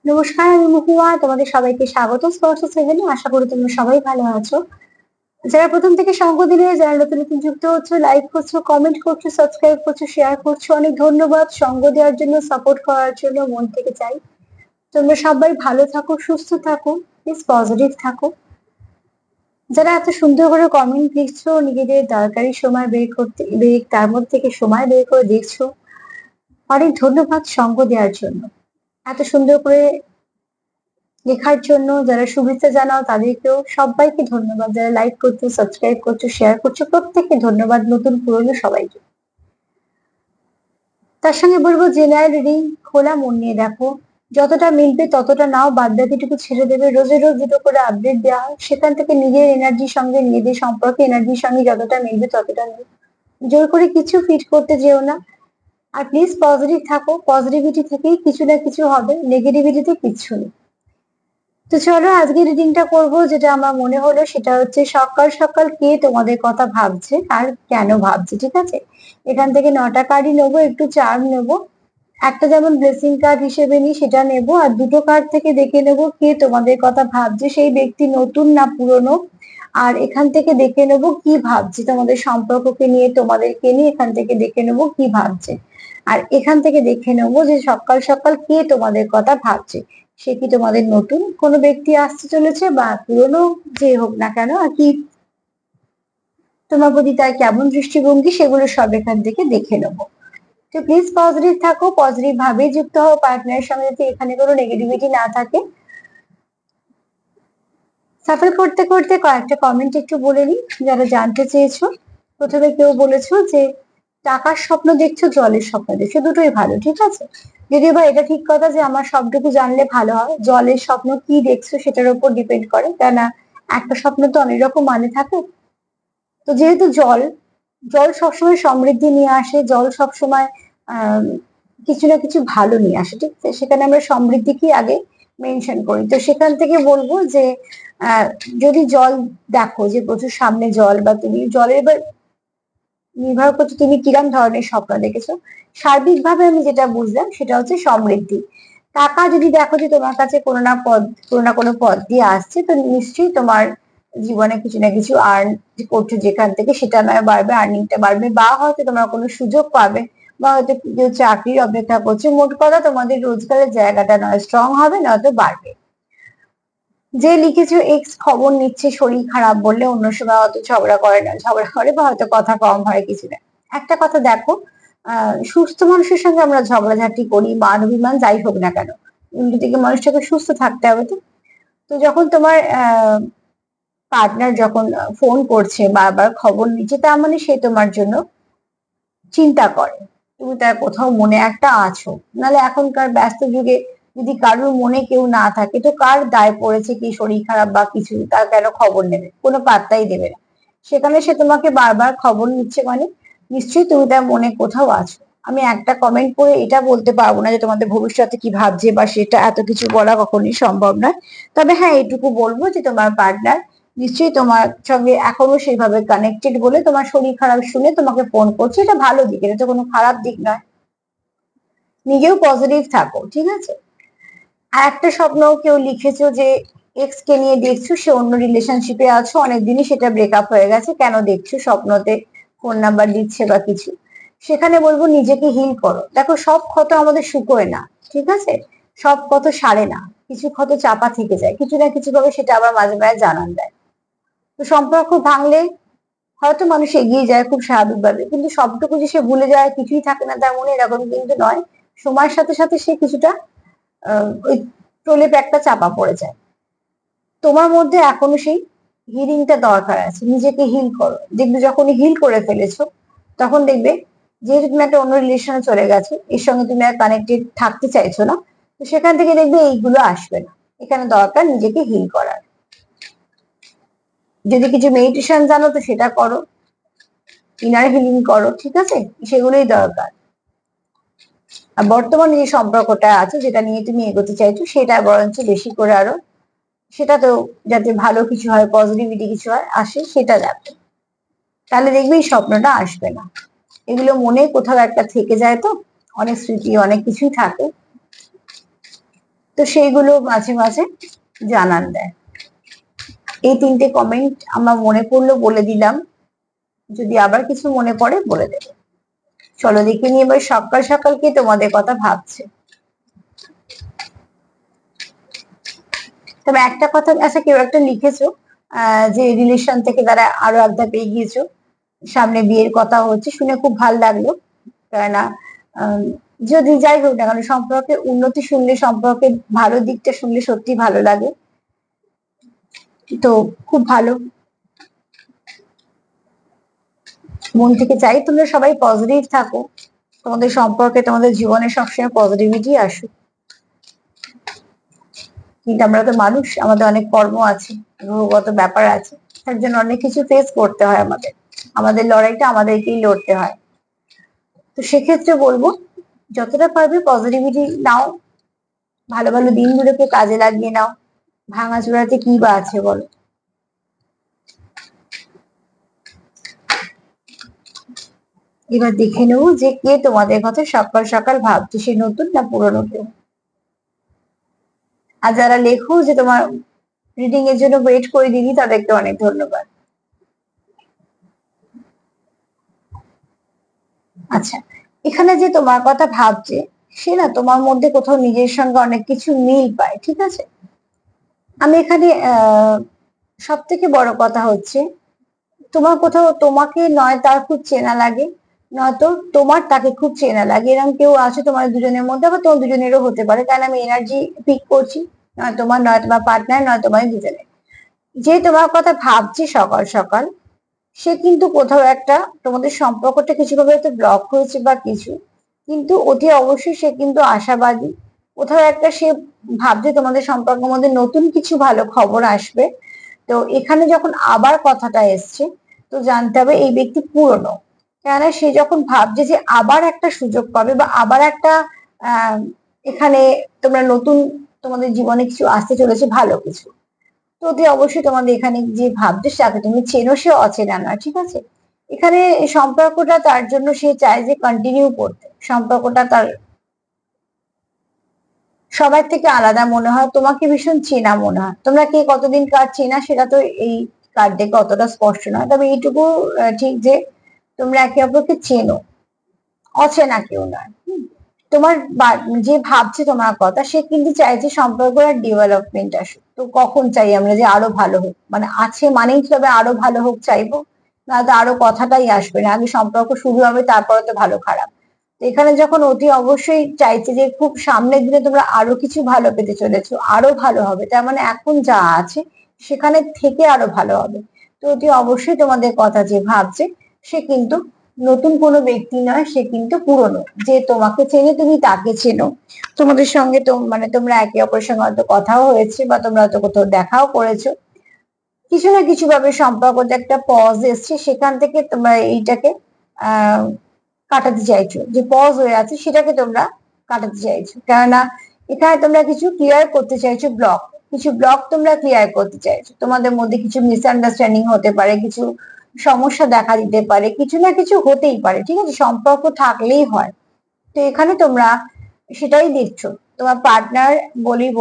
নমস্কার, আমি মহুয়া। তোমাদের সবাইকে স্বাগত স্পর্শ সেভেনে। আশা করি তোমরা সবাই ভালো আছো। যারা প্রথম থেকে সঙ্গ দিলে, যারা নতুন নতুন যুক্ত হচ্ছে, লাইক করছো, কমেন্ট করছো, সাবস্ক্রাইব করছো, শেয়ার করছো, অনেক ধন্যবাদ। সঙ্গ দেওয়ার জন্য, সাপোর্ট করার জন্য মন থেকে চাই তোমরা সবাই ভালো থাকো, সুস্থ থাকো, প্লিজ পজিটিভ থাকো। যারা এত সুন্দর করে কমেন্ট লিখছো, নিজেদের দরকারি সময় তার মধ্যে থেকে সময় বের করে দেখছো, অনেক ধন্যবাদ সঙ্গ দেওয়ার জন্য। এত সুন্দর করে লেখার জন্য যারা শুভেচ্ছা জানাও তাদেরকেও সবাইকে ধন্যবাদ। যারা লাইক করছো, সাবস্ক্রাইব করছো, শেয়ার করছো, প্রত্যেককে ধন্যবাদ, নতুন পুরনো সবাইকে। তার সঙ্গে বলবো জেনারেল রিডিং খোলা মন নিয়ে দেখো, যতটা মিলবে ততটা নাও, বাদ বাকিটুকু ছেড়ে দেবে। রোজে রোজ দুটো করে আপডেট দেওয়া হয়, সেখান থেকে নিজের এনার্জির সঙ্গে, নিজেদের সম্পর্কে এনার্জির সঙ্গে যতটা মিলবে ততটা নেবে। জোর করে কিছু ফিট করতে যেও না। আর প্লিজ পজিটিভ থাকো, পজিটিভিটি থেকেই কিছু না কিছু হবে, নেগেটিভিটিতে কিচ্ছু নেই। তো চলো আজকে রিডিংটা করব। যেটা আমার মনে হলো সেটা হচ্ছে সকাল সকাল কে তোমাদের কথা ভাবছে আর কেন ভাবছে, ঠিক আছে? এখান থেকে 9টা কার্ডই নেবো, একটু চার্ম নেবো। একটা যেমন ব্লেসিং কার্ড হিসেবে নিই সেটা নেবো, আর দুটো কার্ড থেকে দেখে নেবো কে তোমাদের কথা ভাবছে, সেই ব্যক্তি নতুন না পুরনো। আর এখান থেকে দেখে নেবো কি ভাবছে তোমাদের সম্পর্ককে নিয়ে, তোমাদেরকে নিয়ে এখান থেকে দেখে নেবো কি ভাবছে। আর এখান থেকে দেখে নেবো যে সকাল সকাল কে তোমাদের কথা ভাবছে। সে কি তোমাদের নতুন কোনো ব্যক্তি আসতে চলেছে, বা পুরনো যে হোক না কেন, আর কি তোমার প্রতি তার কেমন দৃষ্টিভঙ্গি, সেগুলো সব এখান থেকে দেখে নেবো। তো প্লিজ পজিটিভ থাকো, পজিটিভ ভাবে যুক্ত হও পার্টনারের সঙ্গে, যাতে এখানে কোনো নেগেটিভিটি না থাকে। সাফল করতে করতে কয়েকটা কমেন্ট একটু বলে নিই যারা জানতে চেয়েছো। প্রথমে কেউ বলেছো যে টাকার স্বপ্ন দেখছো, জলের স্বপ্ন দেখছো, দুটোই ভালো, ঠিক আছে। যদিও বা এটা ঠিক কথা যে আমার সবটুকু জানলে ভালো হয়। জলের স্বপ্ন কি দেখছো সেটার উপর ডিপেন্ড করে, কেননা একটা স্বপ্ন তো অনেক রকম মানে থাকে। তো যেহেতু জল, জল সবসময় সমৃদ্ধি নিয়ে আসে, জল সবসময় আহ কিছু না কিছু ভালো নিয়ে আসে, ঠিক আছে। সেখানে আমরা সমৃদ্ধিকে আগে মেনশন করি। তো সেখান থেকে বলবো যে যদি জল দেখো যে প্রচুর সামনে জল, বা তুমি জলের, এবার নির্ভর করছে তুমি কিরম ধরনের স্বপ্ন দেখেছো। সার্বিকভাবে আমি যেটা বুঝলাম সেটা হচ্ছে সমৃদ্ধি। টাকা যদি দেখো যে তোমার কাছে কোনো না কোনো পদ দিয়ে আসছে, তো নিশ্চয়ই তোমার জীবনে কিছু না কিছু আর্ন করছো যেখান থেকে, সেটা নয় বাড়বে, আর্নিংটা বাড়বে, বা হয়তো তোমরা কোনো সুযোগ পাবে, বা হয়তো কেউ চাকরির অপেক্ষা করছে। মোট কথা তোমাদের রোজগারের জায়গাটা নয় স্ট্রং হবে, নয়তো বাড়বে। যে লিখেছো এক্স খবর নিচ্ছে শরীর খারাপ বললে, অন্য সময় হয়তো ঝগড়া করে না, ঝগড়া করে, বা হয়তো কথা কম হয়, কিছু না। একটা কথা দেখো, সুস্থ মানুষের সঙ্গে আমরা ঝগড়াঝাটি করি, মান অভিমান যাই হোক না কেন, উল্টো দিকে মানুষটাকে সুস্থ থাকতে হবে। তো তো যখন তোমার পার্টনার যখন ফোন করছে, বারবার খবর নিচ্ছে, তার মানে সে তোমার জন্য চিন্তা করে, তুমি তার কোথাও মনে একটা আছো। নাহলে এখনকার ব্যস্ত যুগে যদি কারোর মনে কেউ না থাকে, তো কার দায় পড়েছে কি শরীর খারাপ বা কিছু, তার কেন খবর নেবে, কোনো পাত্তাই দেবে না। সেখানে সে তোমাকে বারবার খবর নিচ্ছে মানে নিশ্চয়ই তুমি তার মনে কোথাও আছো। আমি একটা কমেন্ট করে এটা বলতে পারবো না যে তোমাদের ভবিষ্যতে কি ভাবছে, বা সেটা এত কিছু বলা কখনোই সম্ভব নয়। তবে হ্যাঁ, এটুকু বলবো যে তোমার পার্টনার নিশ্চয়ই তোমার সঙ্গে এখনো সেইভাবে কানেক্টেড বলে তোমার শরীর খারাপ শুনে তোমাকে ফোন করছে। এটা ভালো দিক, এটা তো কোনো খারাপ দিক নয়। নিজেও পজিটিভ থাকো, ঠিক আছে। আর একটা স্বপ্ন কেউ লিখেছো যে এক্স কে নিয়ে দেখছো, সে অন্য রিলেশনশিপে আছো, অনেকদিনই সেটা ব্রেকআপ হয়ে গেছে, কেন দেখছো স্বপ্নতে ফোন নাম্বার দিচ্ছে বা কিছু। সেখানে বলবো নিজেকে হিল করো। দেখো, সব ক্ষত আমাদের শুকোয় না, ঠিক আছে। সব ক্ষত সারে না, কিছু ক্ষত চাপা থেকে যায়, কিছু না কিছু ভাবে সেটা আবার মাঝে মাঝে জানান দেয়। তো সম্পর্ক ভাঙলে হয়তো মানুষ এগিয়ে যায় খুব স্বাভাবিকভাবে, কিন্তু সবটুকু যে সে ভুলে যায়, কিছুই থাকে না তার মনে, এরকম কিন্তু নয়। সময়ের সাথে সাথে সে কিছুটা ওই প্রলেপ একটা চাপা পড়ে যায়। তোমার মধ্যে এখনো সেই হিলিংটা দরকার আছে, নিজেকে হিল করো। দেখবে যখন হিল করে ফেলেছো, তখন দেখবে যেহেতু তুমি একটা অন্য রিলেশনে চলে গেছো, এর সঙ্গে তুমি আর কানেক্টেড থাকতে চাইছো না, তো সেখান থেকে দেখবে এইগুলো আসবে না। এখানে দরকার নিজেকে হিল করার। যদি কিছু মেডিটেশন জানো তো সেটা করো, ইনার হিলিং করো, ঠিক আছে, সেগুলোই দরকার। আর বর্তমানে যে সম্পর্কটা আছে, যেটা নিয়ে তুমি এগোতে চাইছো, সেটা বরঞ্চ বেশি করে আরো, সেটা তো যাতে ভালো কিছু হয়, পজিটিভিটি কিছু হয় আসে, সেটা দেখো। তাহলে দেখবে এই স্বপ্নটা আসবে না। এগুলো মনে কোথাও একটা থেকে যায়, তো অনেক স্মৃতি, অনেক কিছুই থাকে। তো সেইগুলো মাঝে মাঝে জানান দেয়। এই 3টে কমেন্ট আমার মনে পড়লো, বলে দিলাম। যদি আবার কিছু মনে পড়ে বলে দেবে। চলো দেখে নিয়ে এবার সকাল সকাল কে তোমাদের কথা ভাবছে। তবে একটা কথা, আচ্ছা কেউ একটা লিখেছো যে রিলেশন থেকে তারা আরো এক ধাপ এগিয়েছো, সামনে বিয়ের কথা হচ্ছে, শুনে খুব ভালো লাগলো। কেননা যদি যাই হোক না কেন, সম্পর্কে উন্নতি শুনলে, সম্পর্কের ভালো দিকটা শুনলে সত্যি ভালো লাগে। তো খুব ভালো, মন থেকে চাই তোমরা সবাই পজিটিভ থাকো, তোমাদের সম্পর্কে, তোমাদের জীবনে সবসময় পজিটিভিটি আসুক। কিন্তু আমরা তো মানুষ, আমাদের অনেক কর্ম আছে, গ্রহগত ব্যাপার আছে, তার জন্য অনেক কিছু ফেস করতে হয় আমাদের। আমাদের লড়াইটা আমাদেরকেই লড়তে হয়। তো সেক্ষেত্রে বলবো, যতটা পারবে পজিটিভিটি নাও, ভালো ভালো দিনগুলোকে কাজে লাগিয়ে নাও। ভাঙাচোরাতে কি বা আছে বলো? এবার দেখে নেবো যে কে তোমাদের কথা সকাল সকাল ভাবছে, সে নতুন না পুরনো কেউ। আর যারা লেখো যে তোমার রিডিং এর জন্য ওয়েট করে দিদি, তাদেরকে অনেক ধন্যবাদ। আচ্ছা, এখানে যে তোমার কথা ভাবছে, সে না তোমার মধ্যে কোথাও নিজের সঙ্গে অনেক কিছু মিল পায়, ঠিক আছে? আমি এখানে সব থেকে বড় কথা হচ্ছে, তোমার কোথাও তোমাকে নয় তার খুব চেনা লাগে, নয়তো তোমার তাকে খুব চেনা লাগে। এরকম কেউ আছে তোমার দুজনের মধ্যে, আবার তোমার দুজনেরও হতে পারে, কারণ আমি এনার্জি পিক করছি। নয় তোমার, নয় তোমার পার্টনার, নয় তোমার দুজনে। যে তোমার কথা ভাবছি সকাল সকাল, সে কিন্তু কোথাও একটা, তোমাদের সম্পর্কটা কিছুভাবে হয়তো ব্লক হয়েছে বা কিছু, কিন্তু অতি অবশ্যই সে কিন্তু আশাবাদী। কোথাও একটা সে ভাবছে তোমাদের সম্পর্কের মধ্যে নতুন কিছু ভালো খবর আসবে। তো এখানে যখন আবার কথাটা এসছে, তো জানতে হবে এই ব্যক্তি পুরনো। কেননা সে যখন ভাবছে যে আবার একটা সুযোগ পাবে, বা আবার একটা আহ এখানে তোমরা নতুন, তোমাদের জীবনে কিছু আসতে চলেছে, ভালো কিছু। তো অতি অবশ্যই তোমাদের এখানে যে ভাবছে তাকে তুমি চেনো, সে অচেনা নয়, ঠিক আছে? এখানে সম্পর্কটা তার জন্য সে চায় যে কন্টিনিউ করতে, সম্পর্কটা তার সবার থেকে আলাদা মনে হয়, তোমাকে ভীষণ চেনা মনে হয়। তোমরা কে কতদিন কার চেনা সেটা তো এই কার্ড দেখে অতটা স্পষ্ট নয়, তবে এইটুকু ঠিক যে তোমরা একে অপরকে চেনো, অচেনা কেউ নয়। তোমার যে ভাবছে তোমার কথা, সে কিন্তু চাইছে সম্পর্কের ডেভেলপমেন্ট আসুক। তো কখন চাই আমরা যে আরো ভালো হোক, মানে আছে মানেই তবে আরো ভালো হোক চাইবো, না তো আরো কথাটাই আসবে না, আগে সম্পর্ক শুরু হবে তারপরে তো ভালো খারাপ। তো এখানে যখন অতি অবশ্যই চাইছে যে খুব সামনের দিনে তোমরা আরো কিছু ভালো পেতে চলেছো, আরো ভালো হবে, তার মানে এখন যা আছে সেখানে থেকে আরো ভালো হবে। তো অতি অবশ্যই তোমাদের কথা যে ভাবছে, সে কিন্তু নতুন কোনো ব্যক্তি নয়, সে কিন্তু পুরনো। যে তোমাকে চেনে, তুমি তাকে চেনো, তোমাদের সঙ্গে তো মানে তোমরা একে অপরের সঙ্গে হয়তো কথাও হয়েছে, বা তোমরা হয়তো কোথাও দেখাও করেছো, কিছু না কিছু ভাবে সম্পর্কতে একটা পজ এসছে, সেখান থেকে তোমরা এইটাকে আহ কাটাতে চাইছো, যে পজ হয়ে আছে সেটাকে তোমরা কাটাতে চাইছো। কেননা এখানে তোমরা কিছু ক্লিয়ার করতে চাইছো, ব্লক, কিছু ব্লক তোমরা ক্লিয়ার করতে চাইছো। তোমাদের মধ্যে কিছু মিসআন্ডারস্ট্যান্ডিং হতে পারে, কিছু সমস্যা দেখা দিতে পারে, কিছু না কিছু হতেই পারে, ঠিক আছে? সম্পর্ক থাকলেই হয়। তো এখানে তোমরা সেটাই দেখছো। তোমার পার্টনার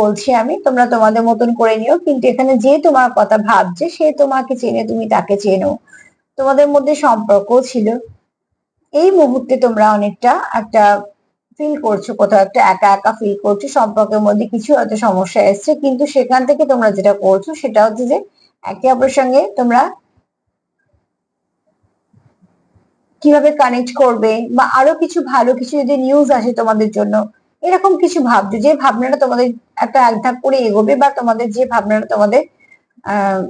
বলছি আমি, তোমরা তোমাদের মতন করে নিও, কিন্তু এখানে যে তোমার কথা ভাবছে সে তোমাকে চেনে, তুমি তাকে চেনো, তোমাদের মধ্যে সম্পর্ক ছিল। এই মুহূর্তে তোমরা অনেকটা একটা ফিল করছো, কোথাও একটা একা একা ফিল করছো, সম্পর্কের মধ্যে কিছু হয়তো সমস্যা এসছে, কিন্তু সেখান থেকে তোমরা যেটা করছো সেটা হচ্ছে যে একে অপরের সঙ্গে তোমরা কিভাবে কানেক্ট করবে, বা আরো কিছু ভালো কিছু যদি নিউজ আসে তোমাদের জন্য, এরকম কিছু ভাবছো, যে ভাবনাটা তোমাদের একটা এক ধাপ করে এগোবে, বা তোমাদের যে ভাবনাটা তোমাদের আহ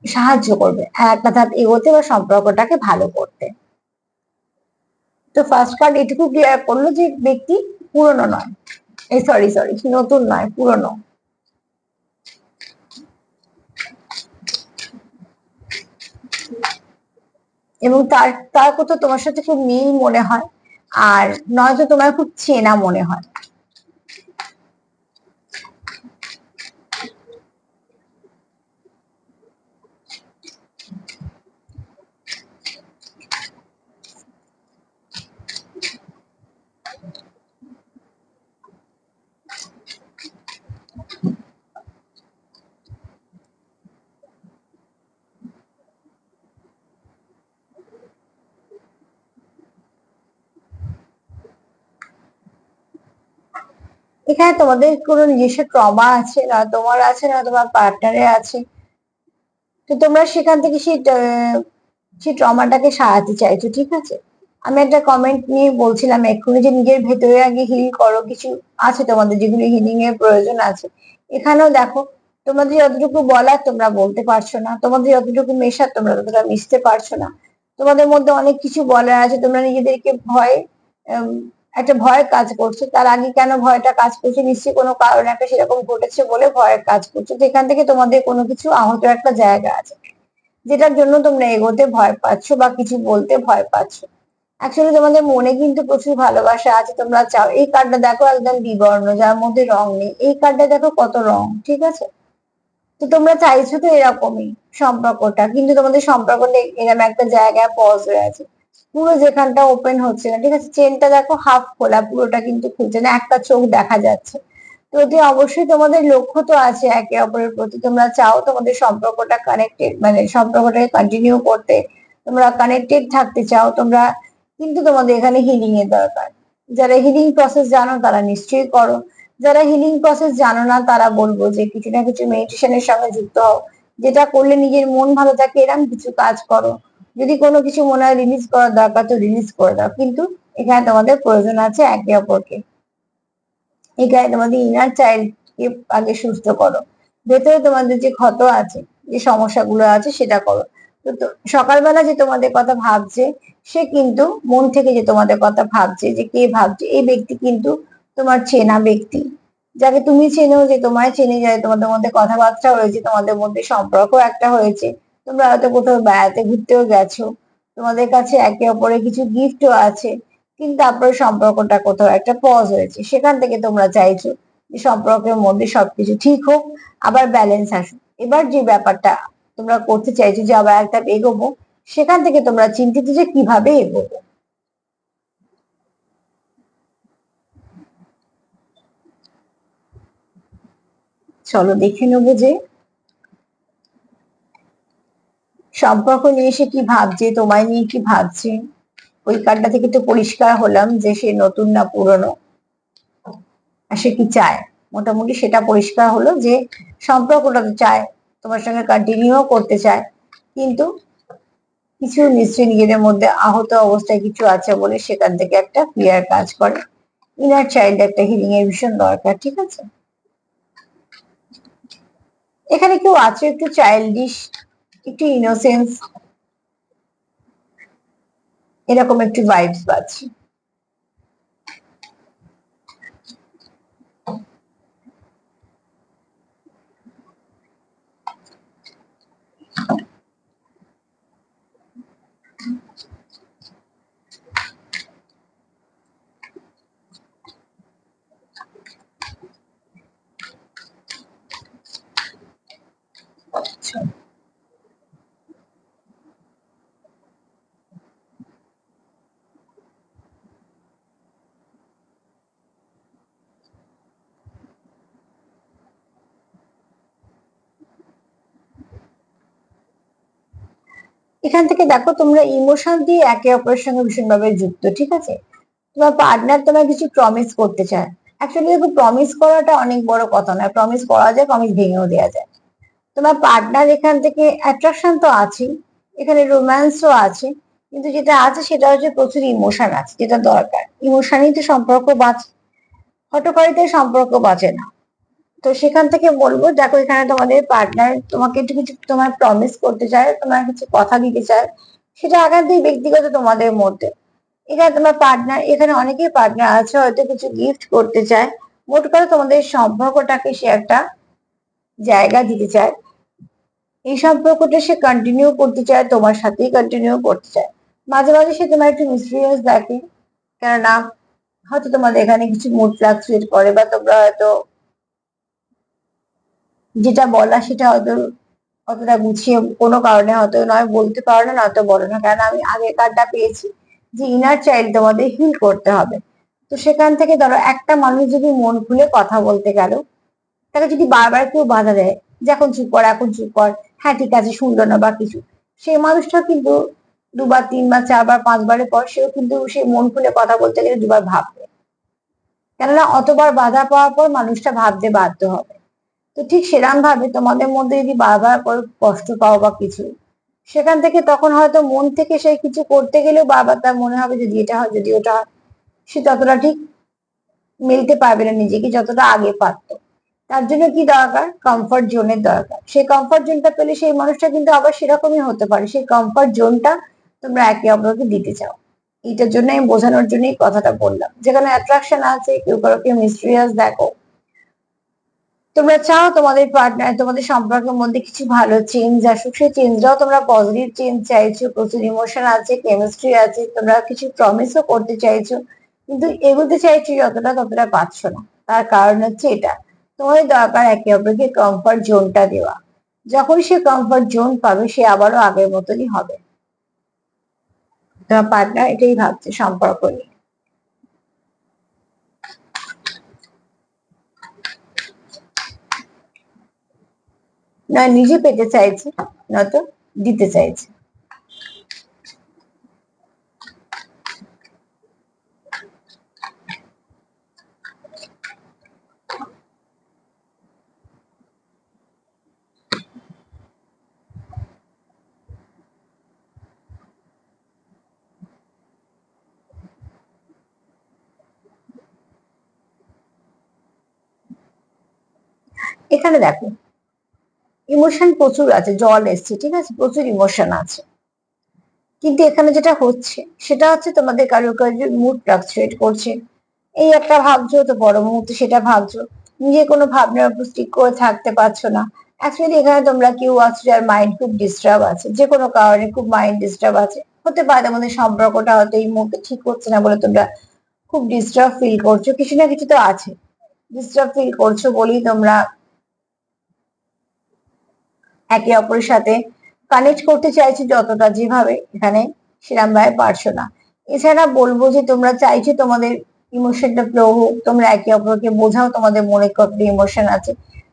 সাহায্য করবে একটা ধাপ এগোতে, বা সম্পর্কটাকে ভালো করতে। তো ফার্স্ট কার্ড এটুকু ক্লিয়ার করলো যে ব্যক্তি পুরনো নয়, এই সরি সরি নতুন নয়, পুরনো। এবং তার তার কোথাও তোমার সাথে খুব মিল মনে হয়, আর নয়তো তোমার খুব চেনা মনে হয়। এখানে তোমাদের কোনো নিজস্ব ট্রমা আছে, না তোমার আছে না তোমার পার্টনারের আছে। তো তোমরা সেখান থেকে সেই ট্রমাটাকে সারাতে চাইছো, ঠিক আছে। আমি একটা কমেন্ট নিয়ে বলছিলাম এক্ষুনি যে নিজের ভেতরে আগে হিল করো, কিছু আছে তোমাদের যেগুলো হিলিং এর প্রয়োজন আছে। এখানেও দেখো, তোমাদের যতটুকু বলার তোমরা বলতে পারছো না, তোমাদের যতটুকু মেশার তোমরা ততটা মিশতে পারছো না। তোমাদের মধ্যে অনেক কিছু বলার আছে, তোমরা নিজেদেরকে ভয়, উম, একটা ভয় কাজ করছে। তার আগে কেন ভয়টা কাজ করছে, নিশ্চয়ই কোনো কারণ একটা সেরকম ঘটেছে বলে ভয়ের কাজ করছে। তো এখান থেকে তোমাদের কোনো কিছু আহত একটা জায়গা আছে, যেটার জন্য তোমরা এগোতে ভয় পাচ্ছ বা কিছু বলতে ভয় পাচ্ছ। অ্যাকচুয়ালি তোমাদের মনে কিন্তু প্রচুর ভালোবাসা আছে, তোমরা চাও। এই কার্ডটা দেখো একদম বিবর্ণ, যার মধ্যে রং নেই। এই কার্ডটা দেখো কত রং, ঠিক আছে। তো তোমরা চাইছো তো এরকমই সম্পর্কটা, কিন্তু তোমাদের সম্পর্কটা এরকম একটা জায়গায় পজ হয়ে আছে। পুরো যেখানটা ওপেন হচ্ছে না, ঠিক আছে। চেনটা দেখো হাফ খোলা, পুরোটা কিন্তু খুলছে না, একটা চোখ দেখা যাচ্ছে। তো অতি অবশ্যই তোমাদের লক্ষ্য তো আছে একে অপরের প্রতি, তোমরা চাও তোমাদের সম্পর্কটা কানেক্টেড, মানে সম্পর্কটাকে কন্টিনিউ করতে, তোমরা কানেক্টেড থাকতে চাও তোমরা। কিন্তু তোমাদের এখানে হিলিং এর দরকার। যারা হিলিং প্রসেস জানো তারা নিশ্চয়ই করো। যারা হিলিং প্রসেস জানো না তারা বলবো যে কিছু না কিছু মেডিটেশনের সঙ্গে যুক্ত হও, যেটা করলে নিজের মন ভালো থাকে, এরকম কিছু কাজ করো। যদি কোনো কিছু মনে হয় রিলিজ করার দরকার তো রিলিজ করে দাও, কিন্তু এখানে তোমাদের প্রয়োজন আছে একে অপরকে। এখানে তোমাদের ইনার চাইল্ড কে আগে সুস্থ করো। ভেতরে তোমাদের যে ক্ষত আছে, যে সমস্যাগুলো আছে সেটা করো। তো সকালবেলা যে তোমাদের কথা ভাবছে, সে কিন্তু মন থেকে যে তোমাদের কথা ভাবছে, যে কে ভাবছে, এই ব্যক্তি কিন্তু তোমার চেনা ব্যক্তি, যাকে তুমি চেনো, যে তোমায় চেনে যায়, তোমাদের মধ্যে কথাবার্তা হয়েছে, তোমাদের মধ্যে সম্পর্ক একটা হয়েছে। তোমরা হয়তো কোথাও বেড়াতে ঘুরতেও গেছো, তোমাদের কাছে একে অপরের কিছু গিফটও আছে। কিন্তু তারপরে সম্পর্কটা কোথাও একটা পজ হয়েছে, সেখান থেকে তোমরা চাইছো যে সম্পর্কের মধ্যে সবকিছু ঠিক হোক, আবার ব্যালেন্স আসুক। এবার যে ব্যাপারটা তোমরা করতে চাইছো যে আবার একটা এগোবো, সেখান থেকে তোমরা চিন্তিত যে কিভাবে এগোবো। চলো দেখে নেবো যে সম্পর্ক নিয়ে সে কি ভাবছে, তোমায় নিয়ে কি ভাবছে। ওই কার্ডটা থেকে তো পরিষ্কার হলাম যে সে নতুন না পুরনো, আর সে কি চায়। মোটামুটি সেটা পরিষ্কার হলো যে সম্পর্কটা তো চায়, তোমার সঙ্গে কন্টিনিউ করতে চায়, কিন্তু কিছু নিশ্চয়ই নিজেদের মধ্যে আহত অবস্থায় কিছু আছে বলে সেখান থেকে একটা ক্লিয়ার কাজ করে। ইনার চাইল্ড একটা হিলিং এর ভীষণ দরকার, ঠিক আছে। এখানে কেউ আছে একটু চাইল্ডিশ, একটু ইনোসেন্স, এরকম একটু ভাইবস পাচ্ছি। আচ্ছা, এখান থেকে দেখো তোমরা ইমোশন দিয়ে একে অপরের সঙ্গে ভীষণভাবে যুক্ত, ঠিক আছে। তোমার পার্টনার তোমার কিছু প্রমিস করতে চায়। অ্যাকচুয়ালি দেখো, প্রমিস করাটা অনেক বড় কথা নয়, প্রমিস করা যায়, প্রমিস ভেঙেও দেওয়া যায়। তোমার পার্টনার এখান থেকে অ্যাট্রাকশন তো আছেই, এখানে রোম্যান্সও আছে, কিন্তু যেটা আছে সেটা হচ্ছে প্রচুর ইমোশন আছে, যেটা দরকার। ইমোশনই তো সম্পর্ক বাঁচে, হঠকারিতায় সম্পর্ক বাঁচে না। তো সেখান থেকে বলবো, দেখো এখানে তোমাদের পার্টনার তোমাকে একটু কিছু তোমার প্রমিস করতে চায়, তোমার কিছু কথা দিতে চায়, সেটা একান্তই ব্যক্তিগত তোমাদের মধ্যে। এখানে তোমার পার্টনার, এখানে অনেকেই পার্টনার আছে হয়তো কিছু গিফট করতে চায়। মোট কথা তোমাদের সম্পর্কটাকে সে একটা জায়গা দিতে চায়, এই সম্পর্কটা সে কন্টিনিউ করতে চায়, তোমার সাথেই কন্টিনিউ করতে চায়। মাঝে মাঝে সে তোমার একটু মিসবিহেভ দেখে, কেননা হয়তো তোমাদের এখানে কিছু মুড ফ্লাকচুয়েট করে, বা তোমরা হয়তো যেটা বলা সেটা হয়তো অতটা গুছিয়ে কোনো কারণে হয়তো নয় বলতে পারো না, নয়তো বলো না। কারণ আমি আগের কার্ডটা পেয়েছি যে ইনার চাইল্ড তোমাদের হিল করতে হবে। তো সেখান থেকে ধরো একটা মানুষ যদি মন খুলে কথা বলতে গেল, তাকে যদি বারবার কেউ বাধা দেয় যে এখন চুপ কর, এখন চুপ কর, হ্যাঁ ঠিক আছে, শুনলো না বা কিছু, সেই মানুষটা কিন্তু দুবার, তিনবার, চারবার, পাঁচবারের পর সেও কিন্তু সে মন খুলে কথা বলতে গেলে দুবার ভাববে। কেননা অতবার বাধা পাওয়ার পর মানুষটা ভাবতে বাধ্য হবে। তো ঠিক সেরকম ভাবে তোমাদের মধ্যে যদি বারবার করে কষ্ট পাও বা কিছু, সেখান থেকে তখন হয়তো মন থেকে সে কিছু করতে গেলেও বারবার তার মনে হবে যদি এটা হয় যদি ওটা হয়, সে ততটা ঠিক মিলতে পারবে না নিজেকে যতটা আগে পারতো। তার জন্য কি দরকার? কমফর্ট জোনের দরকার। সেই কমফর্ট জোনটা পেলে সেই মানুষটা কিন্তু আবার সেরকমই হতে পারে। সেই কমফর্ট জোনটা তোমরা একে অপরকে দিতে চাও। এটার জন্য আমি বোঝানোর জন্যই কথাটা বললাম। যেখানে অ্যাট্রাকশন আছে, কেউ কাউকে মিস্ট্রিয়াস দেখো, তোমরা চাও তোমাদের পার্টনার তোমাদের সম্পর্কের মধ্যে কিছু ভালো চেঞ্জ আসুক, সেই চেঞ্জটাও তোমরা পজিটিভ চেঞ্জ চাইছো, প্রচুর ইমোশন আছে, কেমিস্ট্রি আছে, তোমরা কিছু প্রমিসও করতে চাইছো, কিন্তু এগোতে চাইছো যতটা ততটা পাচ্ছ না। তার কারণ হচ্ছে এটা, তোমাদের দরকার একে অপরকে কমফর্ট জোনটা দেওয়া। যখন সে কমফর্ট জোন পাবে সে আবারও আগের মতনই হবে। তোমার পার্টনার এটাই ভাবছে সম্পর্ক নিয়ে। নয় নিজে পেতে চাইছে, নয়তো দিতে চাইছে। এখানে দেখো, ইমোশন প্রচুর আছে, জল এসছে, ঠিক আছে, প্রচুর ইমোশন আছে, কিন্তু এখানে যেটা হচ্ছে সেটা হচ্ছে তোমাদের কারোর কারোর মুড ফ্লাকচুয়েট করছে। এই একটা ভাবছো তো বড় মুহূর্তে সেটা ভাবছো, নিজে কোনো ভাবনার উপর স্টিক করে থাকতে পারছো না। অ্যাকচুয়ালি এখানে তোমরা কেউ আছো যার মাইন্ড খুব ডিস্টার্ব আছে, যে কোনো কারণে খুব মাইন্ড ডিস্টার্ব আছে, হতে পারে তোমাদের সম্পর্কটা হয়তো এই মুহূর্তে ঠিক হচ্ছে না বলে তোমরা খুব ডিস্টার্ব ফিল করছো, কিছু না কিছু তো আছে। ডিস্টার্ব ফিল করছো বলেই তোমরা একে অপরের সাথে কানেক্ট করতে চাইছো যতটা যেভাবে, এখানে সেরকম ভাবে পারছো না। এছাড়া বলবো যে তোমরা চাইছো তোমাদের ইমোশনটা ফ্লো হোক, তোমরা একে অপরকে বোঝাও তোমাদের মনে কত ইমোশন আছে,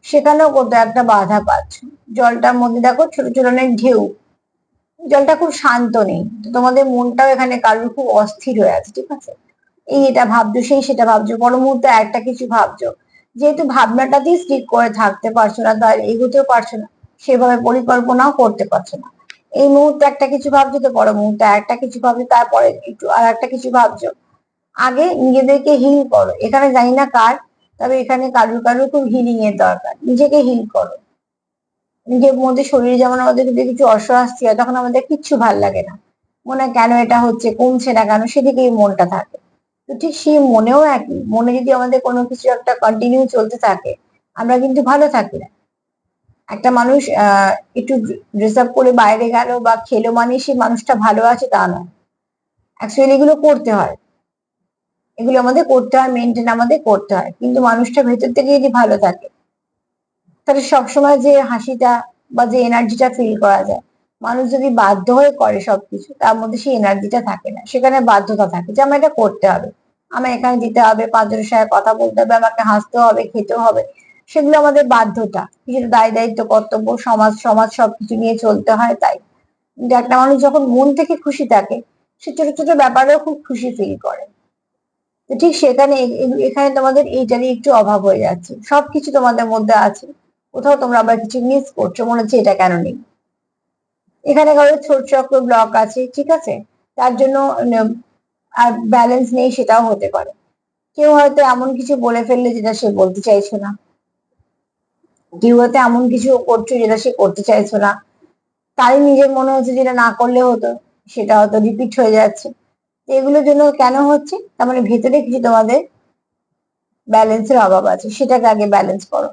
সেখানেও কোথাও একটা বাধা পাচ্ছ। জলটার মধ্যে দেখো ছোট ছোট অনেক ঢেউ, জলটা খুব শান্ত নেই, তো তোমাদের মনটাও এখানে কারোর খুব অস্থির হয়ে আছে, ঠিক আছে। এই এটা ভাবছো, সেই সেটা ভাবছো, পর মুহূর্তে একটা কিছু ভাবছো, যেহেতু ভাবনাটাতেই স্টিক করে থাকতে পারছো না, তাই এগোতেও পারছো না, সেভাবে পরিকল্পনাও করতে পারছো না। এই মুহূর্তে একটা কিছু ভাবছো তো পর মুহূর্তে একটা কিছু ভাবছো, তারপরে একটু আর একটা কিছু ভাবছো। আগে নিজেদেরকে হিল করো, এখানে জানি না কার, তবে এখানে কারুর কারুর খুব হিলিং এর দরকার। নিজেকে হিল করো। নিজের মধ্যে শরীরে যেমন আমাদের যদি কিছু অস্বস্তি হয় তখন আমাদের কিচ্ছু ভাল লাগে না, মনে হয় কেন এটা হচ্ছে, কমছে না কেন, সেদিকেই মনটা থাকে। তো ঠিক সেই মনেও একই, মনে যদি আমাদের কোনো কিছু একটা কন্টিনিউ চলতে থাকে, আমরা কিন্তু ভালো থাকি না। একটা মানুষ একটু ড্রেস আপ করে বাইরে গেল বা খেলো মানে সে মানুষটা ভালো আছে তা নয়। অ্যাকচুয়ালি এগুলো করতে হয়, এগুলো আমাদের করতে হয়, মেনটেন আমাদের করতে হয়, কিন্তু মানুষটা ভেতর থেকে যদি ভালো থাকে তাহলে সবসময় যে হাসিটা বা যে এনার্জিটা ফিল করা যায়, মানুষ যদি বাধ্য হয়ে করে সবকিছু তার মধ্যে সেই এনার্জিটা থাকে না, সেখানে বাধ্যতা থাকে যে আমার এটা করতে হবে, আমার এখানে দিতে হবে, পাঁচজনের সাথে কথা বলতে হবে, আমাকে হাসতে হবে, খেতে হবে, সেগুলো আমাদের বাধ্যতা, কিছু দায় দায়িত্ব কর্তব্য, সমাজ সমাজ সবকিছু নিয়ে চলতে হয় তাই। কিন্তু একটা মানুষ যখন মন থেকে খুশি থাকে সে ছোট ছোট ব্যাপারেও খুব খুশি ফিল করে। তো ঠিক সেখানে এখানে তোমাদের এইটারই একটু অভাব হয়ে যাচ্ছে, সবকিছু তোমাদের মধ্যে আছে, কোথাও তোমরা আবার কিছু মিস করছো, মনে হচ্ছে এটা কেন নেই। এখানে কারো ছোট চক্র ব্লক আছে, ঠিক আছে, তার জন্য আর ব্যালেন্স নেই সেটাও হতে পারে। কেউ হয়তো এমন কিছু বলে ফেললে যেটা সে বলতে চাইছো না, কেউ হয়তো এমন কিছু করছো যেটা সে করতে চাইছো না, তারই নিজের মনে হচ্ছে যেটা না করলে হতো, সেটা হয়তো রিপিট হয়ে যাচ্ছে। তো এগুলোর জন্য কেন হচ্ছে, তার মানে ভেতরে কিছু তোমাদের ব্যালেন্সের অভাব আছে, সেটাকে আগে ব্যালেন্স করো।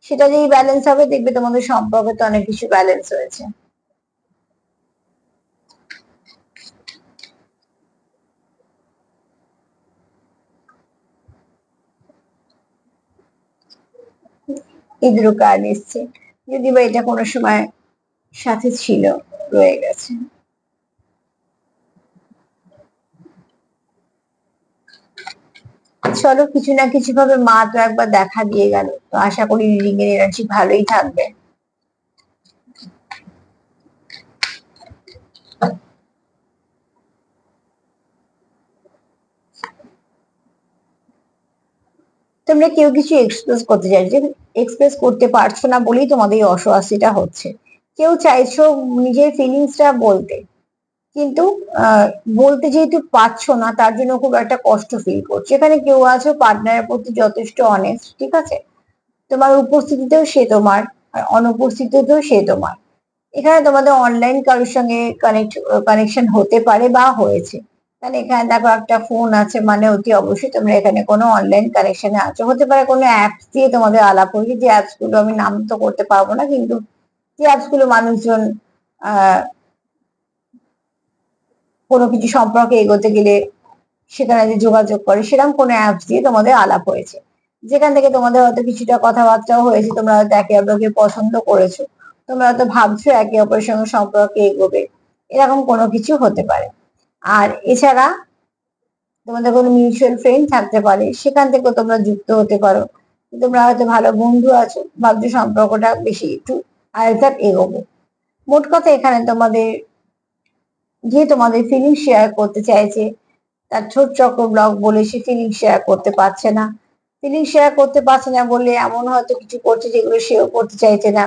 সেটা যেই ব্যালেন্স হবে দেখবে তোমাদের সম্পর্কে তো অনেক কিছু ব্যালেন্স হয়েছে। ইঁদুর কার্ড এসছে, যদি বা এটা কোনো সময় সাথে ছিল, রয়ে গেছে। চলো কিছু না কিছু ভাবে মা তো একবার দেখা দিয়ে গেল, তো আশা করি রিডিং এর এনার্জি ভালোই থাকবে। তোমরা কেউ কিছু এক্সপ্রেস করতে চাইছো, এক্সপ্রেস করতে পারছো না বলেই তোমাদের এই অস্বস্তিটা হচ্ছে। কেউ চাইছো নিজের ফিলিংসটা বলতে, কিন্তু আহ, বলতে যেহেতু পারছো না তার জন্য খুব একটা কষ্ট ফিল করছো। এখানে কেউ আছো পার্টনারের প্রতি যথেষ্ট অনেস্ট, ঠিক আছে? তোমার উপস্থিতিতেও সে তোমার, আর অনুপস্থিতিতেও সে তোমার। এখানে তোমাদের অনলাইন কারোর সঙ্গে কানেকশন হতে পারে বা হয়েছে। কারণ এখানে দেখো একটা ফোন আছে, মানে অতি অবশ্যই তোমরা এখানে কোনো অনলাইন কানেকশনে আছো। হতে পারে কোনো অ্যাপস দিয়ে তোমাদের আলাপ হয়েছে, যে অ্যাপস গুলো আমি নাম তো করতে পারবো না, কিন্তু যে অ্যাপস গুলো মানুষজন আহ কোনো কিছু সম্পর্কে এগোতে গেলে সেখানে যে যোগাযোগ করে, সেরকম কোনো অ্যাপস দিয়ে তোমাদের আলাপ হয়েছে, যেখান থেকে তোমাদের হয়তো কিছুটা কথাবার্তাও হয়েছে, তোমরা হয়তো একে অপরকে পছন্দ করেছো, তোমরা হয়তো ভাবছো একে অপরের সঙ্গে সম্পর্কে এগোবে, এরকম কোনো কিছু হতে পারে। আর এছাড়া তোমাদের কোনো মিউচুয়াল ফ্রেন্ড থাকতে পারে, সেখান থেকেও তোমরা যুক্ত হতে পারো। তোমরা হয়তো ভালো বন্ধু আছো, ভাবছো সম্পর্কটা বেশি একটু আরেকটা এগোবো। মোট কথা এখানে তোমাদের যে তোমাদের ফিলিং শেয়ার করতে চাইছে, তার ছোট চক্র ব্লগ বলে সে ফিলিং শেয়ার করতে পারছে না। ফিলিং শেয়ার করতে পারছে না বলে এমন হয়তো কিছু করছে যেগুলো সেও করতে চাইছে না,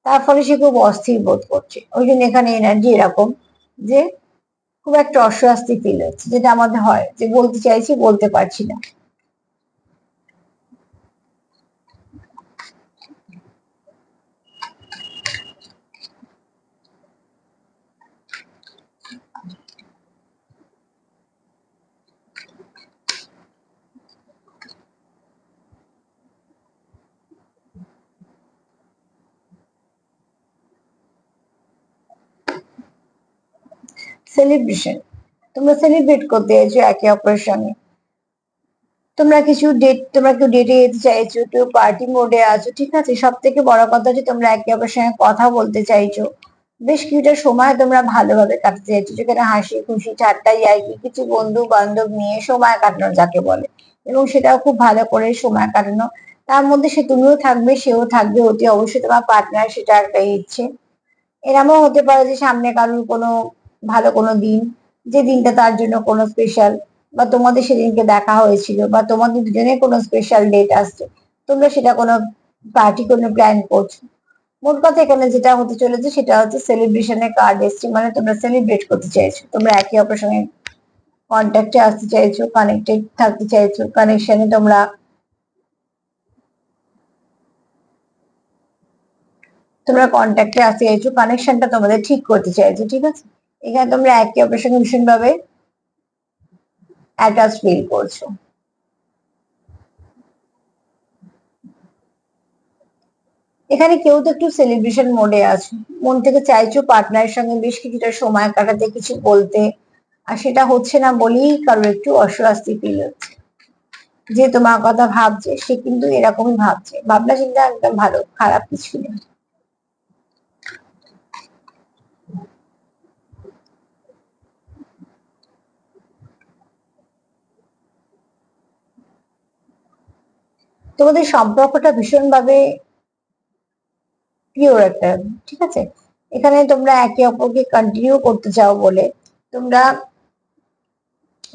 তার ফলে সে খুব অস্থির বোধ করছে। ওই জন্য এখানে এনার্জি এরকম যে খুব একটা অস্বস্তি ফিল হচ্ছে, যেটা আমাদের হয় যে বলতে চাইছি বলতে পারছি না। সেলিব্রেশন, তোমরা সেলিব্রেট করতে চাইছো একে অপরের সঙ্গে। তোমরা কেউ ডেটে যেতে চাইছো, কেউ পার্টি মোডে আছো, ঠিক আছে? সব থেকে বড় কথা হচ্ছে তোমরা একে অপরের সঙ্গে কথা বলতে চাইছো। বেশ কিছুটা সময় তোমরা ভালোভাবে কাটাতে চাইছো, যেখানে হাসি খুশি ঠাট্টা ইয়ার্কি কিছু বন্ধু বান্ধব নিয়ে সময় কাটানো যাকে বলে, এবং সেটাও খুব ভালো করে সময় কাটানো। তার মধ্যে সে তুমিও থাকবে, সেও থাকবে, অতি অবশ্যই তোমার পার্টনার, সেটা একটা ইচ্ছে। এরমও হতে পারে যে সামনে কারোর কোনো ভালো কোনো দিন, যে দিনটা তার জন্য কোনো স্পেশাল, বা তোমাদের সেদিনকে দেখা হয়েছিল, বা তোমাদের দুজনের কোনো স্পেশাল ডেট আসছে, তোমরা সেটা কোনো পার্টি কোনো প্ল্যান করছো। মোট কথা এখানে যেটা হতে চলেছে সেটা হচ্ছে সেলিব্রেশনের কার্ড এসছে, মানে তোমরা সেলিব্রেট করতে চাইছো, তোমরা একে অপরের সঙ্গে কন্ট্যাক্টে আসতে চাইছো, কানেক্টেড থাকতে চাইছো, কানেকশনে তোমরা কন্ট্যাক্টে আসতে চাইছো, কানেকশনটা তোমাদের ঠিক করতে চাইছো, ঠিক আছে? এখানে তোমরা একে অপরের সঙ্গে ভীষণ ভাবে অ্যাটাচ ফিল করছো। এখানে কেউ তো একটু সেলিব্রেশন মোডে আছে, মন থেকে চাইছো পার্টনারের সঙ্গে বেশ কিছুটা সময় কাটাতে, কিছু বলতে, আর সেটা হচ্ছে না বলেই কারোর একটু অস্বস্তি ফিল হচ্ছে। যে তোমার কথা ভাবছে সে কিন্তু এরকমই ভাবছে, ভাবনা চিন্তা একদম ভালো, খারাপ কিছু নেই। তোমাদের সম্পর্কটা ভীষণ ভাবে পিওর একটা, ঠিক আছে? এখানে তোমরা একে অপরকে কন্টিনিউ করতে চাও বলে তোমরা,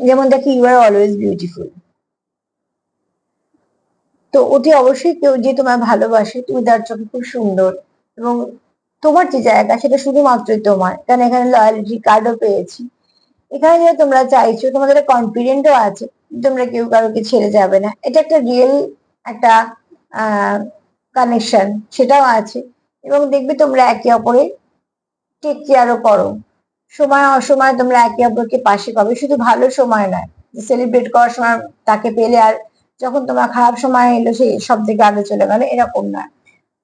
যেমন দেখি ইউ আর অলওয়েজ বিউটিফুল, তো অতি অবশ্যই কেউ যে তোমায় ভালোবাসে, তুমি তার চোখে খুব সুন্দর, এবং তোমার যে জায়গা সেটা শুধুমাত্রই তোমার, কারণ এখানে লয়ালিটি কার্ডও পেয়েছি। এখানে যে তোমরা চাইছো, তোমাদের কনফিডেন্টও আছে, তোমরা কেউ কারোকে ছেড়ে যাবে না, এটা একটা রিয়েল একটা আহ কানেকশন, সেটাও আছে। এবং দেখবে তোমরা একে অপরে টেক কেয়ারও করো, সময় অসময় তোমরা একে অপরকে পাশে পাবে, শুধু ভালো সময় নয় যে সেলিব্রেট করার সময় তাকে পেলে আর যখন তোমার খারাপ সময় এলো সে সব থেকে আগে চলে গেল, এরকম নয়।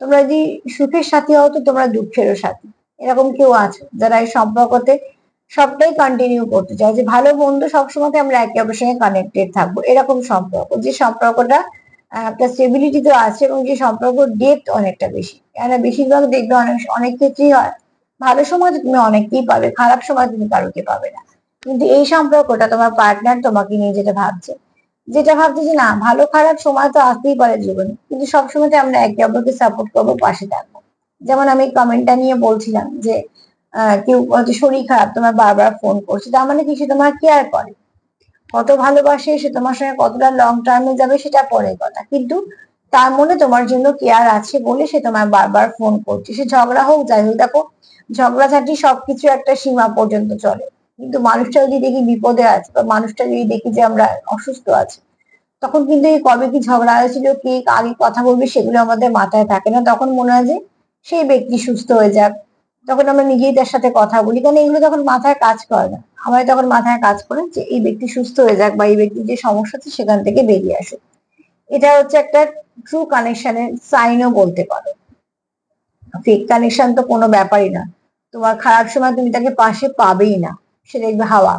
তোমরা যদি সুখের সাথী হও তো তোমরা দুঃখেরও সাথী। এরকম কেউ আছে যারা এই সম্পর্কতে সবটাই কন্টিনিউ করতে চায়, যে ভালো বন্ধু সবসময় আমরা একে অপরের সঙ্গে কানেক্টেড থাকবো, এরকম সম্পর্ক, যে সম্পর্কটা একটা স্টেবিলিটি তো আছে, এবং যে সম্পর্ক ডেপথ অনেকটা বেশি। কেন বেশিরভাগ দেখবে অনেক অনেক ক্ষেত্রেই হয়, ভালো সময় তো তুমি অনেককেই পাবে, খারাপ সময় তুমি কারোকে পাবে না। কিন্তু এই সম্পর্কটা তোমার পার্টনার তোমাকে নিয়ে যেটা ভাবছে যে না, ভালো খারাপ সময় তো আসতেই পারে জীবনে, কিন্তু সবসময় আমরা একে অপরকে সাপোর্ট করবো, পাশে থাকবো। যেমন আমি কমেন্টটা নিয়ে বলছিলাম যে কেউ হয়তো শরীর খারাপ, তোমার বারবার ফোন করছে, তার মানে কিছু তোমার কেয়ার করে। কত ভালোবাসে, সে তোমার সঙ্গে কতটা লং টার্মে যাবে সেটা পরের কথা, কিন্তু তার মনে তোমার জন্য কেয়ার আছে বলে সে তোমায় বারবার ফোন করছে। সে ঝগড়া হোক যাই হোক, দেখো ঝগড়াঝাটি সবকিছু একটা সীমা পর্যন্ত চলে, কিন্তু মানুষটা যদি দেখি বিপদে আছে বা মানুষটা যদি দেখি যে আমরা অসুস্থ আছি, তখন কিন্তু এই কবে কি ঝগড়া হয়েছিল, কে আগে কথা বলবে, সেগুলো আমাদের মাথায় থাকে না। তখন মনে হয় যে সেই ব্যক্তি সুস্থ হয়ে যাক, তখন আমরা নিজেই তার সাথে কথা বলি, কারণ এগুলো তখন মাথায় কাজ করে না। আমার তখন মাথায় কাজ করে যে এই ব্যক্তি সুস্থ হয়ে যাক বা এই ব্যক্তির যে সমস্যা আছে সেখান থেকে বেরিয়ে আসুক। এটা হচ্ছে একটা ট্রু কানেকশনের সাইনও বলতে পারো। ফেক কানেকশন তো কোনো ব্যাপারই না, তোমার খারাপ সময় তুমি তাকে পাশে পাবেই না, সে দেখবে হাওয়া,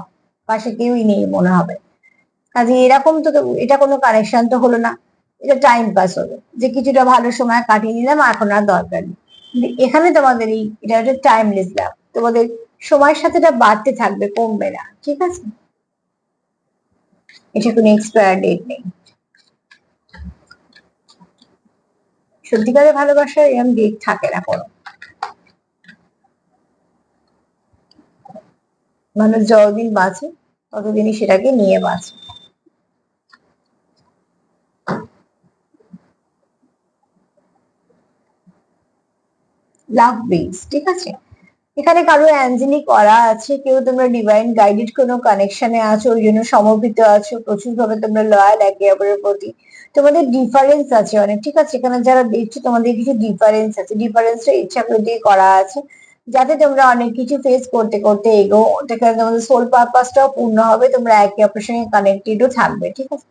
পাশে কেউই নেই মনে হবে। কাজে এরকম তো এটা কোনো কানেকশন তো হলো না, এটা টাইম পাস হলো, যে কিছুটা ভালো সময় কাটিয়ে নিলাম, এখন আর দরকার নেই। কিন্তু এখানে তোমাদের এই এটা একটা টাইমলেস লাভ, তোমাদের সময়ের সাথে এটা বাড়তে থাকবে, কমবে না, ঠিক আছে? এটা কোনো এক্সপায়ার ডেট নেই। সত্যিকারের ভালোবাসার এরকম ডেট থাকে না কোনো। মানুষ যতদিন বাঁচে ততদিনই সেটাকে নিয়ে বাঁচে। লাভ বেস, ঠিক আছে? এখানে কারো অ্যাঞ্জেলিক করা আছে, কেউ তোমরা ডিভাইন গাইডেড কোনো কানেকশনে আছো, ওই জন্য সমর্পিত আছো, প্রচুর ভাবে তোমরা লয়াল একে অপরের প্রতি। তোমাদের ডিফারেন্স আছে অনেক, ঠিক আছে? এখানে যারা দেখছো তোমাদের কিছু ডিফারেন্স আছে, ডিফারেন্সটা ইচ্ছা করে দিয়ে করা আছে, যাতে তোমরা অনেক কিছু ফেস করতে করতে এগো, সেখানে তোমাদের সোল পারপাসটাও পূর্ণ হবে, তোমরা একে অপরের সঙ্গে কানেক্টেডও থাকবে, ঠিক আছে?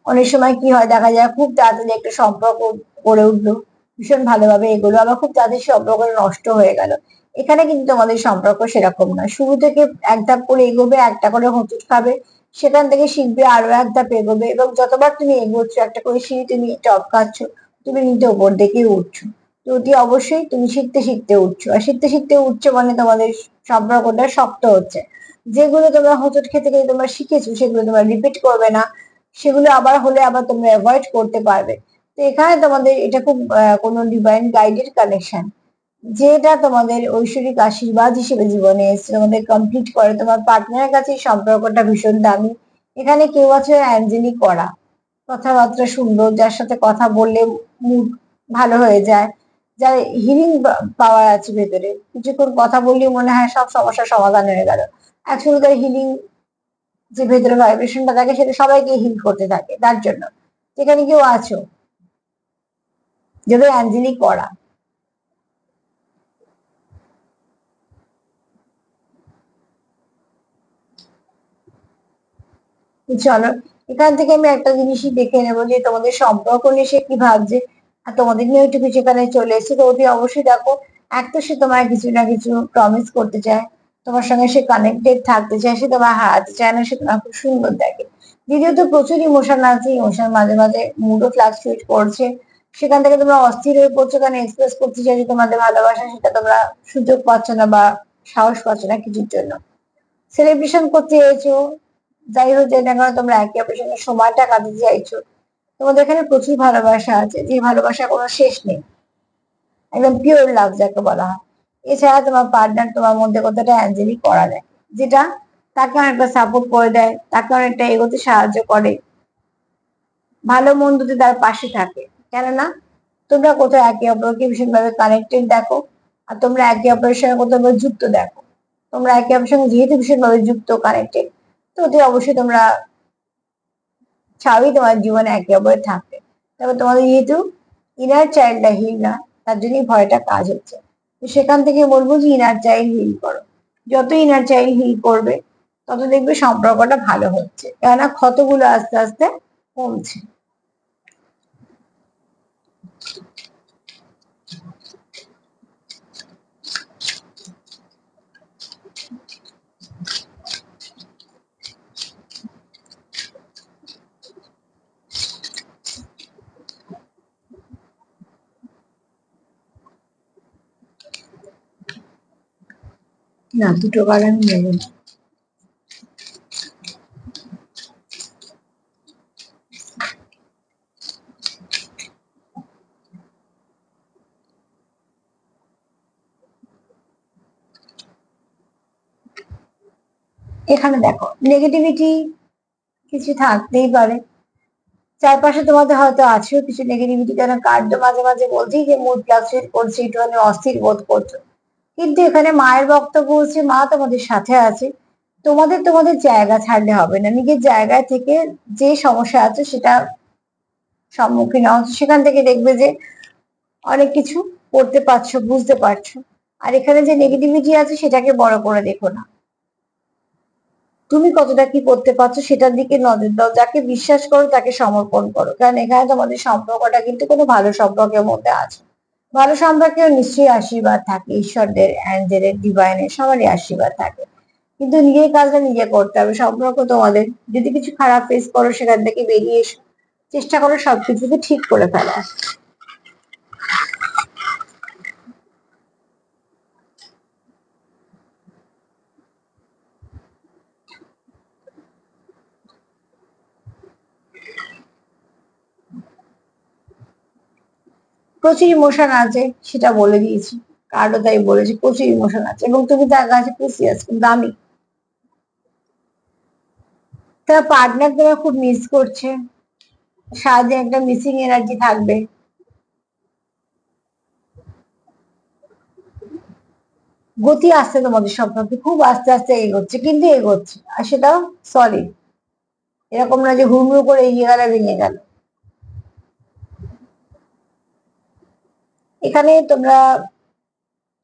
অনেক সময় কি হয় দেখা যায় খুব তাড়াতাড়ি একটা সম্পর্ক গড়ে উঠলো, ভীষণ ভালোভাবে এগোলো, আবার খুব তাড়াতাড়ি সম্পর্ক নষ্ট হয়ে গেল। এখানে কিন্তু তোমাদের সম্পর্ক সেরকম না, শুরু থেকে এক ধাপ করে এগোবে, একটা করে হোঁচট খাবে, সেখান থেকে শিখবে, আরো এক ধাপ এগোবে, এবং যতবার তুমি এগোচ্ছ একটা করে সিঁড়ি তুমি টপকাচ্ছ, তুমি নিতে ওপর দিকে উঠছো। তো অতি অবশ্যই তুমি শিখতে শিখতে উঠছো, আর শিখতে শিখতে উঠছো মানে তোমাদের সম্পর্কটা শক্ত হচ্ছে। যেগুলো তোমরা হোঁচট খেতে খেতে তোমরা শিখেছো সেগুলো তোমরা রিপিট করবে না, সেগুলো আবার হলে আবার তোমরা অ্যাভয়েড করতে পারবে। তো এখানে তোমাদের এটা খুব কোনো ডিভাইন গাইডেড কানেকশন, যেটা তোমাদের ঐশ্বরিক আশীর্বাদ হিসেবে জীবনে এসছে, তোমাদের কমপ্লিট করে। তোমার পার্টনারের কাছে এই সম্পর্কটা ভীষণ দামি। এখানে কেউ আছে অ্যাঞ্জেলিক করা, কথাবার্তা সুন্দর, যার সাথে কথা বললে মুড ভালো হয়ে যায়, যার হিলিং পাওয়ার আছে ভেতরে, কিছুক্ষণ কথা বললেই মনে হয় সব সমস্যার সমাধান হয়ে গেল। অ্যাকচুয়ালি তার হিলিং যে ভেতরে ভাইব্রেশনটা থাকে সেটা সবাইকে হিল করতে থাকে, তার জন্য সেখানে কেউ আছো যাদের অ্যাঞ্জেলিক করা। চলো, এখান থেকে আমি একটা জিনিসই দেখে নেবো যে তোমাদের সম্পর্ক নিয়ে সে কি ভাবছে, আর তোমাদের নিয়ে একটু সেখানে চলে এসেছে। তো অতি অবশ্যই দেখো, এক তো সে তোমায় কিছু না কিছু প্রমিস করতে চায়, তোমার সঙ্গে সে কানেক্টেড থাকতে চায়, সে তোমায় হারাতে চায় না, সে তোমার খুব সুন্দর দেখে। দ্বিতীয়ত প্রচুর ইমোশন আছে, ইমোশন মাঝে মাঝে মুডও ফ্লাকচুয়েট করছে, সেখান থেকে তোমরা অস্থির হয়ে পড়ছো, কারণ এক্সপ্রেস করতে চাইছো তোমাদের ভালোবাসা, সেটা তোমরা সুযোগ পাচ্ছ না বা সাহস পাচ্ছ না কিছুর জন্য। সেলিব্রেশন করতে চাইছো, যাই হোক যাই না কেন তোমরা একে অপরের সঙ্গে সময়টা কাটাতে চাইছো। তোমাদের এখানে প্রচুর ভালোবাসা আছে, যে ভালোবাসার কোনো শেষ নেই, একদম পিওর লাভ যাকে বলা হয়। এছাড়া তোমার পার্টনার তোমার মধ্যে কতটা অ্যাঞ্জেলিক করা দেয়, যেটা তাকে অনেকটা সাপোর্ট করে দেয়, তাকে অনেকটা এগোতে সাহায্য করে, ভালো মন্দতে তার পাশে থাকে। কেননা তোমরা কোথাও একে অপরকে ভীষণভাবে কানেক্টেড দেখো, আর তোমরা একে অপরের সঙ্গে কোথাও যুক্ত দেখো। তোমরা একে অপরের সঙ্গে যেহেতু ভীষণভাবে যুক্ত, কানেক্টেড, তো অতি অবশ্যই তোমরা চাওই তোমার জীবনে একে অপরের থাকতে। তবে তোমাদের যেহেতু ইনার চাইল্ডটা হিল না, তার জন্যই ভয়টা কাজ হচ্ছে। তো সেখান থেকে বলবো যে ইনার চাইল্ড হিল করো, যত ইনার চাইল্ড হিল করবে তত দেখবে সম্পর্কটা ভালো হচ্ছে, কেননা ক্ষতগুলো আস্তে আস্তে কমছে। না, দুটো বার আমি নেব না। এখানে দেখো নেগেটিভিটি কিছু থাকতেই পারে। চারপাশে তোমাদের হয়তো আছেও কিছু নেগেটিভিটি, কারণ কার্ড মাঝে মাঝে বলছি যে মুড ফ্লাকচুয়েট করছে, একটুখানি অস্থির বোধ করছো, কিন্তু এখানে মায়ের বক্তব্য হচ্ছে মা তোমাদের সাথে আছে। তোমাদের তোমাদের জায়গা ছাড়লে হবে না, নিজের জায়গায় থেকে যে সমস্যা আছে সেটা সম্মুখীন হও, সেখান থেকে দেখবে যে অনেক কিছু করতে পারছো, বুঝতে পারছো। আর এখানে যে নেগেটিভিটি আছে সেটাকে বড় করে দেখো না, তুমি কতটা কি করতে পারছো সেটার দিকে নজর দাও, যাকে বিশ্বাস করো তাকে সমর্পণ করো, কারণ এখানে তোমাদের সম্পর্কটা কিন্তু কোনো ভালো সম্পর্কের মধ্যে আছে। ভালো সম্পর্কেও নিশ্চয়ই আশীর্বাদ থাকে, ঈশ্বরদের, অ্যাঞ্জেলের, ডিভাইনের, সবারই আশীর্বাদ থাকে, কিন্তু নিজের কাজটা নিজে করতে হবে। সম্পর্ক তোমাদের, যদি কিছু খারাপ ফেস করো সেখান থেকে বেরিয়ে এসো, চেষ্টা করো সবকিছুকে ঠিক করে ফেলার। প্রচুর ইমোশন আছে সেটা বলে দিয়েছি, কার্ডও তাই বলেছি, প্রচুর ইমোশন আছে এবং তুমি তার কাছে প্রিসিয়াস, খুব দামি। তার পার্টনার তোমার খুব মিস করছে, সারাদিন একটা মিসিং এনার্জি থাকবে। গতি আসছে তোমাদের সম্পর্কে, খুব আস্তে আস্তে এগোচ্ছে, কিন্তু এগোচ্ছে, আর সেটাও সলিড। এরকম না যে হুড়মুড় করে এগিয়ে গেল, ভেঙে গেল। এখানে তোমরা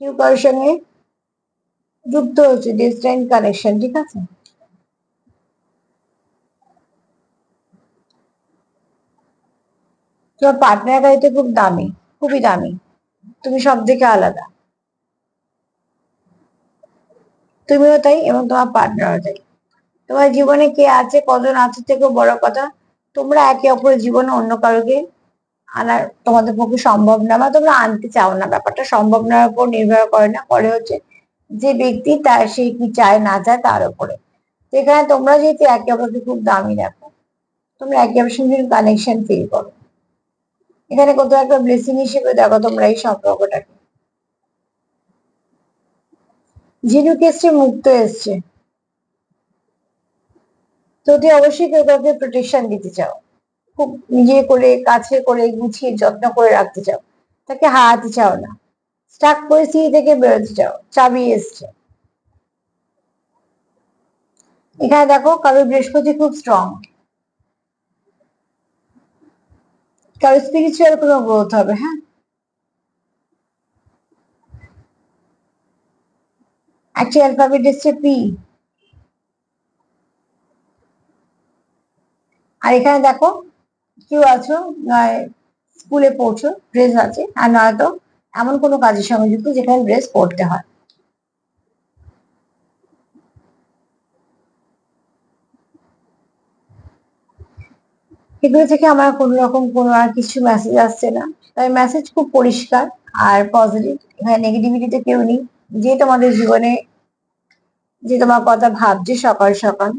কেউ কারোর সঙ্গে যুক্ত হচ্ছে, ডিস্টেন্ট কানেকশন, ঠিক আছে। তোমার পার্টনার গাড়িতে খুব দামি, খুবই দামি, তুমি সব থেকে আলাদা, তুমিও তাই এবং তোমার পার্টনারও তাই। তোমার জীবনে কে আছে, কজন আছে থেকেও বড় কথা, তোমরা একে অপরের জীবনে অন্য কারোকে আনার তোমাদের পক্ষে সম্ভব না, বা তোমরা আনতে চাও না। ব্যাপারটা সম্ভব না উপর নির্ভর করে না, করে হচ্ছে যে ব্যক্তি তার সে কি চায় না চায় তার উপরে। তো এখানে তোমরা যেহেতু একে অপরকে খুব দামি রাখো, তোমরা একে অপরের সঙ্গে কানেকশন ফিল করো, এখানে কোথাও একটা ব্লেসিং হিসেবে দেখো তোমরা এই সম্পর্কটাকে। ঝিনুক এসছে, মুক্ত এসছে, তো তুই অবশ্যই কেউ কাউকে প্রোটেকশন দিতে চাও, খুব নিজে করে, কাছে করে, গুছিয়ে যত্ন করে রাখতে চাও, তাকে হারাতে চাও না, স্টাক পরিস্থিতি থেকে বেরোতে চাও, চাবি এসছে। এখানে দেখো কারোর বৃহস্পতি খুব স্ট্রং, কারো স্পিরিচুয়াল কোনো গ্রোথ হবে। হ্যাঁ, একটা অ্যালফাবেট এসছে পি। আর এখানে দেখো কেউ আছো, নয় স্কুলে পড়ছো, ড্রেস আছে, আর নয়তো এমন কোনো কাজের সঙ্গে যুক্ত যেখানে ড্রেস পরতে হয়। এগুলো থেকে আমার কোনো রকম কোনো আর কিছু মেসেজ আসছে না, তাই মেসেজ খুব পরিষ্কার আর পজিটিভ। এখানে নেগেটিভিটিতে কেউ নেই। যে তোমাদের জীবনে, যে তোমার কথা ভাবছে সকাল সকাল,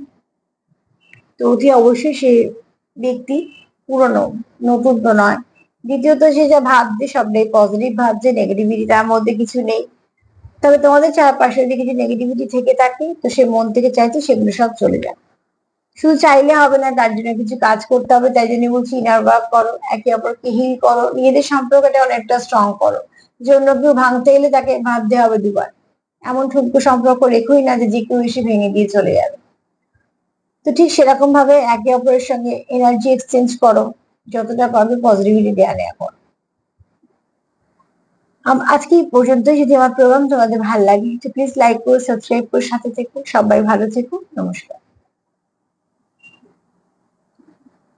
তো অতি অবশ্যই সে ব্যক্তি পুরনো, নতুন তো নয়। দ্বিতীয়ত সে যা ভাবছে সবটাই পজিটিভ ভাবছে, নেগেটিভিটি তার মধ্যে কিছু নেই। তবে তোমাদের চারপাশে যদি কিছু নেগেটিভিটি থেকে থাকে, তো সে মন থেকে চাইছে সেগুলো সব চলে যায়। শুধু চাইলে হবে না, তার জন্য কিছু কাজ করতে হবে, তাই জন্য বলছি ইনার ওয়ার্ক করো, একে অপরকে হিল করো, নিজেদের সম্পর্কটা অনেকটা স্ট্রং করো। যে অন্য কেউ ভাঙতে এলে তাকে ভাবতে হবে দুবার, এমন ঠুনকো সম্পর্ক রেখোই না যে যে কেউ এসে ভেঙে দিয়ে চলে যাবে। তো ঠিক সেরকম ভাবে একে অপরের সঙ্গে এনার্জি এক্সচেঞ্জ করো, যতটা পারবে পজিটিভিটি দেয়া নেওয়া করো। আজকে এই পর্যন্তই। যদি আমার প্রোগ্রাম তোমাদের ভালো লাগে তো প্লিজ লাইক করো, সাবস্ক্রাইব করো, সাথে থেকো। সবাই ভালো থেকো, নমস্কার।